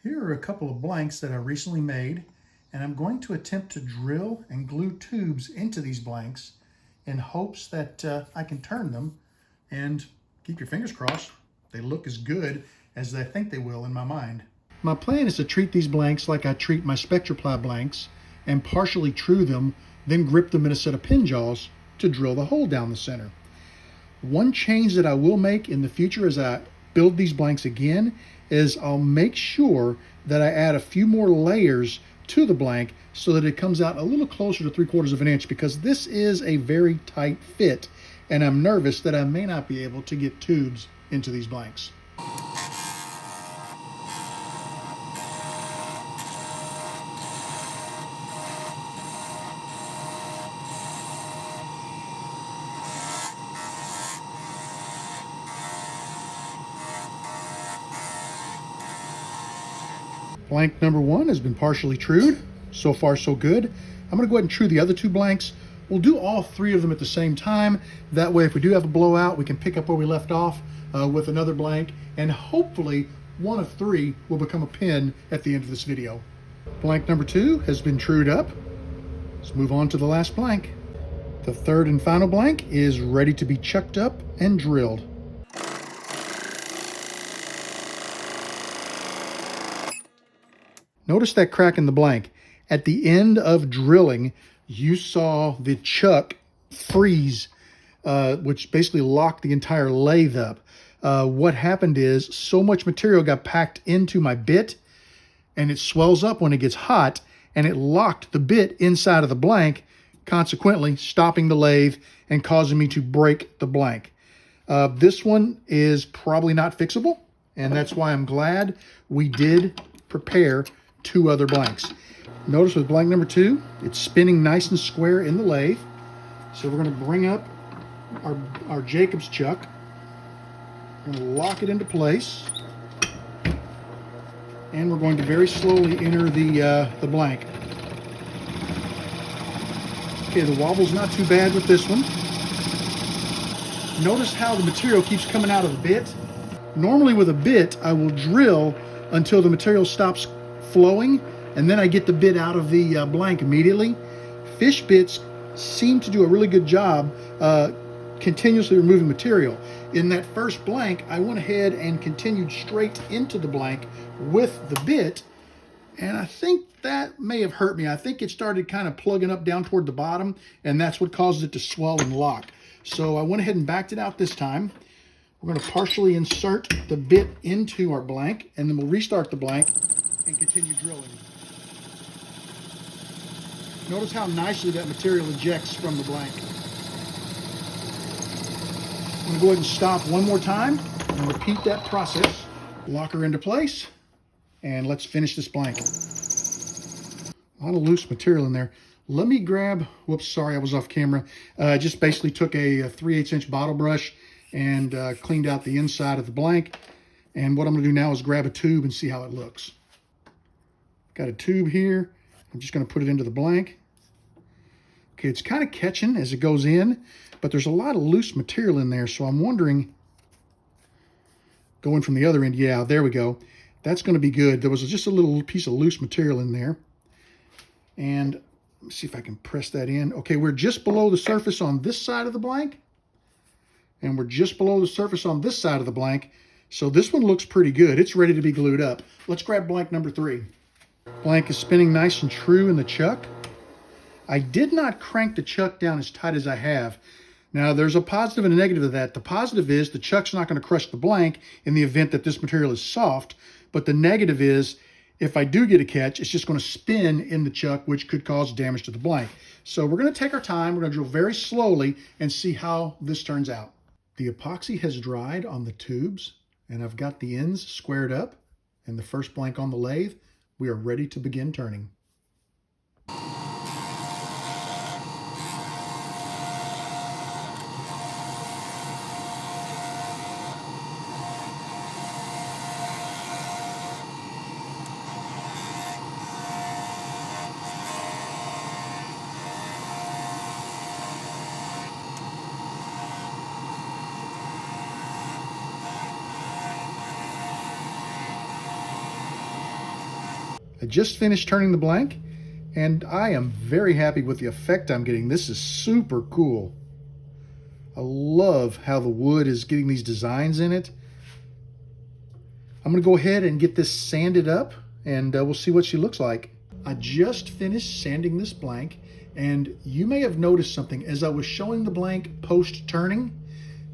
Here are a couple of blanks that I recently made, and I'm going to attempt to drill and glue tubes into these blanks in hopes that I can turn them, and keep your fingers crossed, they look as good as I think they will in my mind. My plan is to treat these blanks like I treat my SpectraPly blanks and partially true them, then grip them in a set of pin jaws to drill the hole down the center. One change that I will make in the future as I build these blanks again is I'll make sure that I add a few more layers to the blank so that it comes out a little closer to 3/4 of an inch, because this is a very tight fit and I'm nervous that I may not be able to get tubes into these blanks. Blank number one has been partially trued. So far, so good. I'm going to go ahead and true the other two blanks. We'll do all three of them at the same time. That way, if we do have a blowout, we can pick up where we left off with another blank, and hopefully one of three will become a pin at the end of this video. Blank number two has been trued up. Let's move on to the last blank. The third and final blank is ready to be chucked up and drilled. Notice that crack in the blank. At the end of drilling, you saw the chuck freeze, which basically locked the entire lathe up. What happened is so much material got packed into my bit, and it swells up when it gets hot, and it locked the bit inside of the blank, consequently stopping the lathe and causing me to break the blank. This one is probably not fixable, and that's why I'm glad we did prepare two other blanks. Notice with blank number two, it's spinning nice and square in the lathe. So we're going to bring up our Jacob's chuck. We're going to lock it into place. And we're going to very slowly enter the blank. Okay, the wobble's not too bad with this one. Notice how the material keeps coming out of the bit. Normally with a bit, I will drill until the material stops flowing, and then I get the bit out of the blank immediately. Fish bits seem to do a really good job continuously removing material. In that first blank, I went ahead and continued straight into the blank with the bit, and I think that may have hurt me. I think it started kind of plugging up down toward the bottom, and that's what caused it to swell and lock. So I went ahead and backed it out this time. We're going to partially insert the bit into our blank, and then we'll restart the blank and continue drilling. Notice how nicely that material ejects from the blank. I'm going to go ahead and stop one more time and repeat that process. Lock her into place, and let's finish this blank. A lot of loose material in there. Let me grab, whoops, sorry, I was off camera. Just basically took a 3/8 inch bottle brush and cleaned out the inside of the blank. And what I'm going to do now is grab a tube and see how it looks. Got a tube here. I'm just going to put it into the blank. Okay, it's kind of catching as it goes in, but there's a lot of loose material in there, so I'm wondering, going from the other end, yeah, there we go. That's going to be good. There was just a little piece of loose material in there. And let me see if I can press that in. Okay, we're just below the surface on this side of the blank, and we're just below the surface on this side of the blank. So this one looks pretty good. It's ready to be glued up. Let's grab blank number three. Blank is spinning nice and true in the chuck. I did not crank the chuck down as tight as I have. Now, there's a positive and a negative to that. The positive is the chuck's not going to crush the blank in the event that this material is soft, but the negative is if I do get a catch, it's just going to spin in the chuck, which could cause damage to the blank. So we're going to take our time. We're going to drill very slowly and see how this turns out. The epoxy has dried on the tubes, and I've got the ends squared up, and the first blank on the lathe. We are ready to begin turning. I just finished turning the blank, and I am very happy with the effect I'm getting. This is super cool. I love how the wood is getting these designs in it. I'm going to go ahead and get this sanded up, and we'll see what she looks like. I just finished sanding this blank, and you may have noticed something. As I was showing the blank post-turning,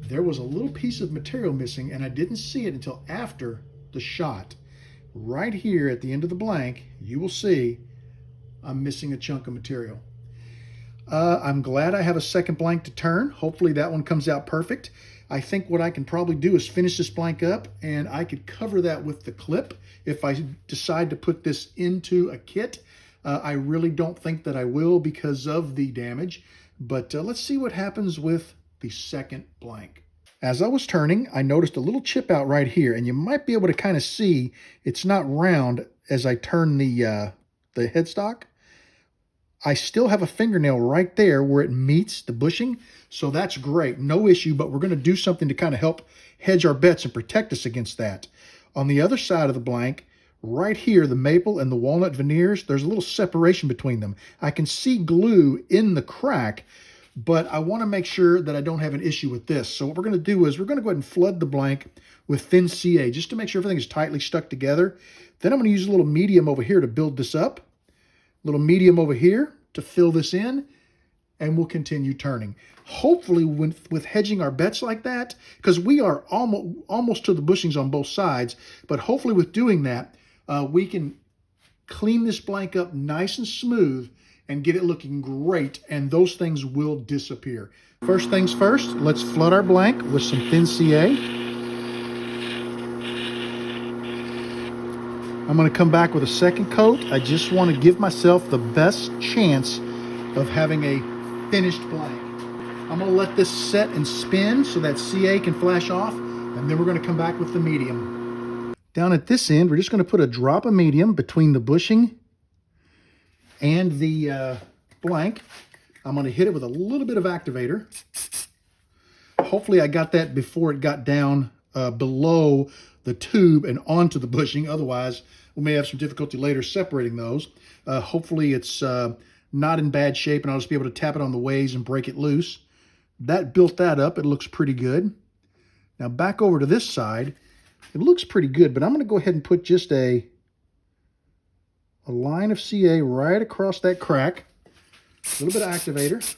there was a little piece of material missing, and I didn't see it until after the shot. Right here at the end of the blank, you will see I'm missing a chunk of material. I'm glad I have a second blank to turn. Hopefully that one comes out perfect. I think what I can probably do is finish this blank up, and I could cover that with the clip if I decide to put this into a kit. I really don't think that I will because of the damage, but let's see what happens with the second blank. As I was turning, I noticed a little chip out right here, and you might be able to kind of see it's not round as I turn the headstock. I still have a fingernail right there where it meets the bushing, so that's great, no issue, but we're going to do something to kind of help hedge our bets and protect us against that. On the other side of the blank, right here, the maple and the walnut veneers, there's a little separation between them. I can see glue in the crack, but I want to make sure that I don't have an issue with this. So what we're going to do is we're going to go ahead and flood the blank with thin CA just to make sure everything is tightly stuck together. Then I'm going to use a little medium over here to build this up. Little medium over here to fill this in, and we'll continue turning. Hopefully with hedging our bets like that, because we are almost to the bushings on both sides, but hopefully with doing that, we can clean this blank up nice and smooth and get it looking great, and those things will disappear. First things first, let's flood our blank with some thin CA. I'm going to come back with a second coat. I just want to give myself the best chance of having a finished blank. I'm going to let this set and spin so that CA can flash off, and then we're going to come back with the medium. Down at this end, we're just going to put a drop of medium between the bushing and the blank. I'm going to hit it with a little bit of activator. Hopefully I got that before it got down below the tube and onto the bushing. Otherwise, we may have some difficulty later separating those. Hopefully it's not in bad shape, and I'll just be able to tap it on the ways and break it loose. That built that up. It looks pretty good. Now back over to this side. It looks pretty good, but I'm going to go ahead and put just a line of CA right across that crack. A little bit of activator.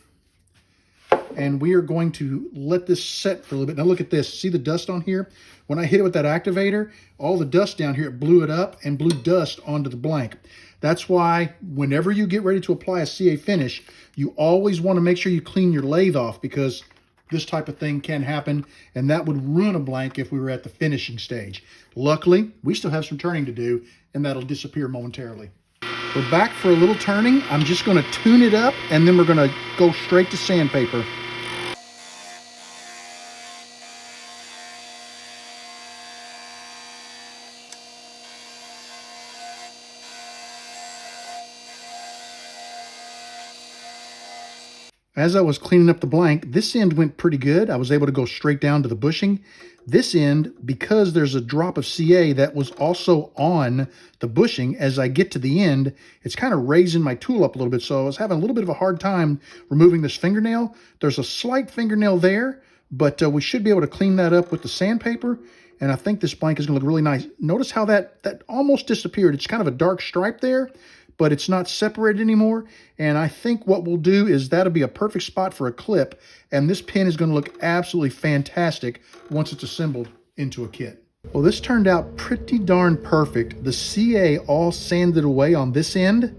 And we are going to let this set for a little bit. Now look at this. See the dust on here? When I hit it with that activator, all the dust down here, it blew it up and blew dust onto the blank. That's why whenever you get ready to apply a CA finish, you always want to make sure you clean your lathe off, because this type of thing can happen, and that would ruin a blank if we were at the finishing stage. Luckily, we still have some turning to do, and that'll disappear momentarily. We're back for a little turning. I'm just going to tune it up, and then we're going to go straight to sandpaper. As I was cleaning up the blank, this end went pretty good. I was able to go straight down to the bushing. This end, because there's a drop of CA that was also on the bushing, as I get to the end, it's kind of raising my tool up a little bit. So I was having a little bit of a hard time removing this fingernail. There's a slight fingernail there, but we should be able to clean that up with the sandpaper. And I think this blank is going to look really nice. Notice how that almost disappeared. It's kind of a dark stripe there, but it's not separated anymore. And I think what we'll do is that'll be a perfect spot for a clip. And this pin is going to look absolutely fantastic once it's assembled into a kit. Well, this turned out pretty darn perfect. The CA all sanded away on this end,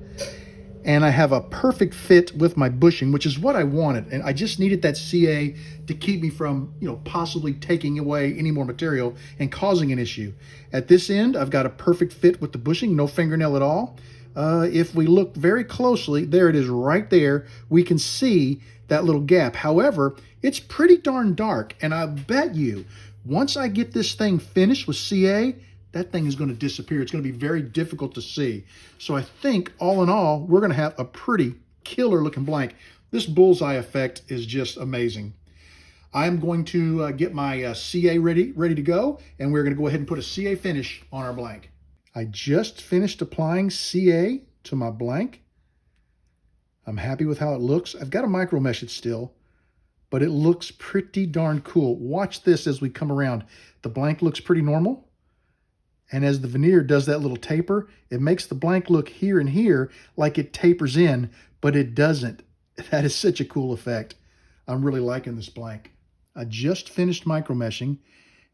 and I have a perfect fit with my bushing, which is what I wanted. And I just needed that CA to keep me from, possibly taking away any more material and causing an issue. At this end, I've got a perfect fit with the bushing, no fingernail at all. If we look very closely, there it is right there. We can see that little gap. However, it's pretty darn dark, and I bet you once I get this thing finished with CA, that thing is going to disappear. It's going to be very difficult to see. So I think all in all, we're going to have a pretty killer looking blank. This bullseye effect is just amazing. I'm going to get my CA ready to go, and we're going to go ahead and put a CA finish on our blank. I just finished applying CA to my blank. I'm happy with how it looks. I've got to micro mesh it still, but it looks pretty darn cool. Watch this as we come around. The blank looks pretty normal. And as the veneer does that little taper, it makes the blank look here and here like it tapers in, but it doesn't. That is such a cool effect. I'm really liking this blank. I just finished micro meshing,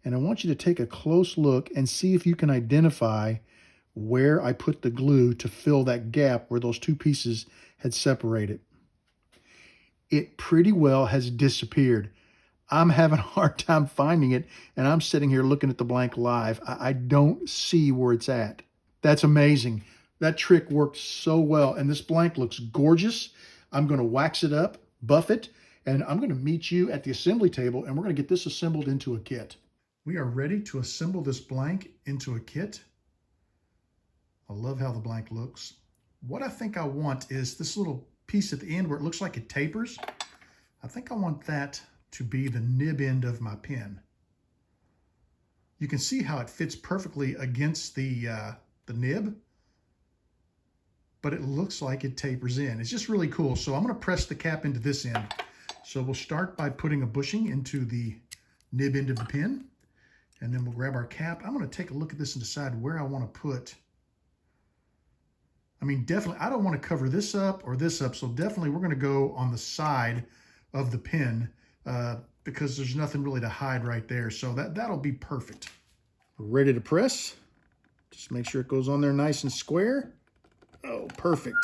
and I want you to take a close look and see if you can identify where I put the glue to fill that gap where those two pieces had separated. It pretty well has disappeared. I'm having a hard time finding it, and I'm sitting here looking at the blank live. I don't see where it's at. That's amazing. That trick worked so well, and this blank looks gorgeous. I'm going to wax it up, buff it, and I'm going to meet you at the assembly table, and we're going to get this assembled into a kit. We are ready to assemble this blank into a kit. I love how the blank looks. What I think I want is this little piece at the end where it looks like it tapers. I think I want that to be the nib end of my pen. You can see how it fits perfectly against the nib, but it looks like it tapers in. It's just really cool. So I'm going to press the cap into this end. So we'll start by putting a bushing into the nib end of the pen, and then we'll grab our cap. I'm going to take a look at this and decide where I want to put. I mean, definitely, I don't want to cover this up or this up, so definitely we're going to go on the side of the pen because there's nothing really to hide right there. So that'll be perfect. We're ready to press. Just make sure it goes on there nice and square. Oh, perfect.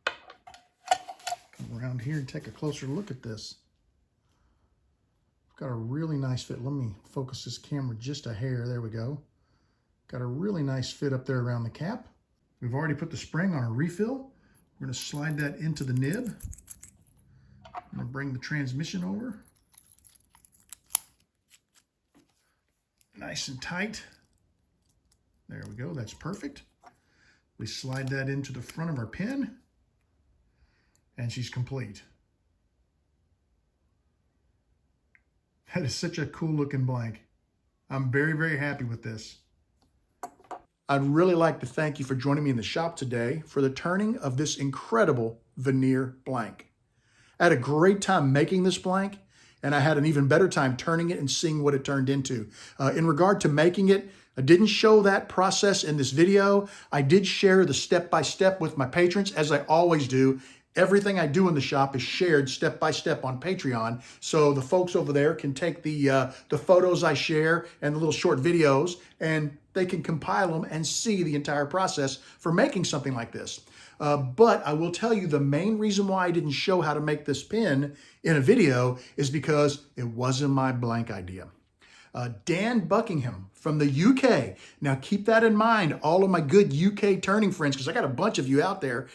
Come around here and take a closer look at this. Got a really nice fit. Let me focus this camera just a hair. There we go. Got a really nice fit up there around the cap. We've already put the spring on a refill. We're going to slide that into the nib. I'm going to bring the transmission over. Nice and tight. There we go. That's perfect. We slide that into the front of our pen, and she's complete. That is such a cool looking blank. I'm very, very happy with this. I'd really like to thank you for joining me in the shop today for the turning of this incredible veneer blank. I had a great time making this blank, and I had an even better time turning it and seeing what it turned into. In regard to making it, I didn't show that process in this video. I did share the step-by-step with my patrons, as I always do. Everything I do in the shop is shared step-by-step on Patreon, so the folks over there can take the photos I share and the little short videos, and they can compile them and see the entire process for making something like this. But I will tell you the main reason why I didn't show how to make this pen in a video is because it wasn't my blank idea. Dan Buckingham from the UK. Now keep that in mind, all of my good UK turning friends, because I got a bunch of you out there.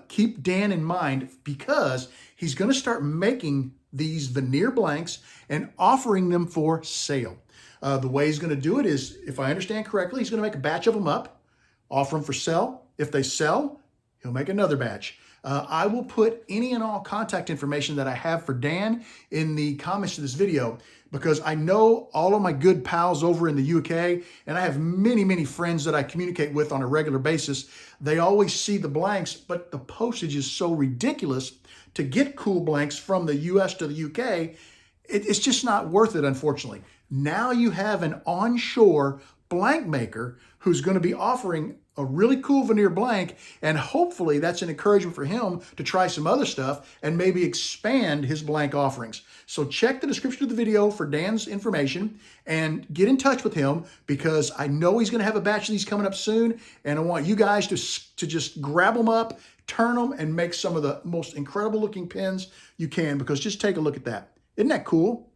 Keep Dan in mind because he's going to start making these veneer blanks and offering them for sale. The way he's going to do it is, if I understand correctly, he's going to make a batch of them up, offer them for sale. If they sell, he'll make another batch. I will put any and all contact information that I have for Dan in the comments to this video, because I know all of my good pals over in the UK, and I have many, many friends that I communicate with on a regular basis. They always see the blanks, but the postage is so ridiculous to get cool blanks from the US to the UK. It's just not worth it, unfortunately. Now you have an onshore blank maker who's going to be offering a really cool veneer blank, and hopefully that's an encouragement for him to try some other stuff and maybe expand his blank offerings. So check the description of the video for Dan's information and get in touch with him, because I know he's going to have a batch of these coming up soon, and I want you guys to just grab them up, turn them, and make some of the most incredible looking pens you can, because just take a look at that. Isn't that cool?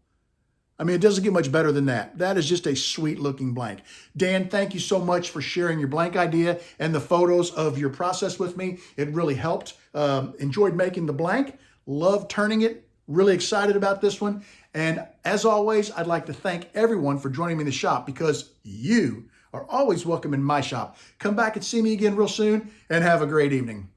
I mean, it doesn't get much better than that. That is just a sweet looking blank. Dan, thank you so much for sharing your blank idea and the photos of your process with me. It really helped. Enjoyed making the blank. Loved turning it. Really excited about this one. And as always, I'd like to thank everyone for joining me in the shop, because you are always welcome in my shop. Come back and see me again real soon, and have a great evening.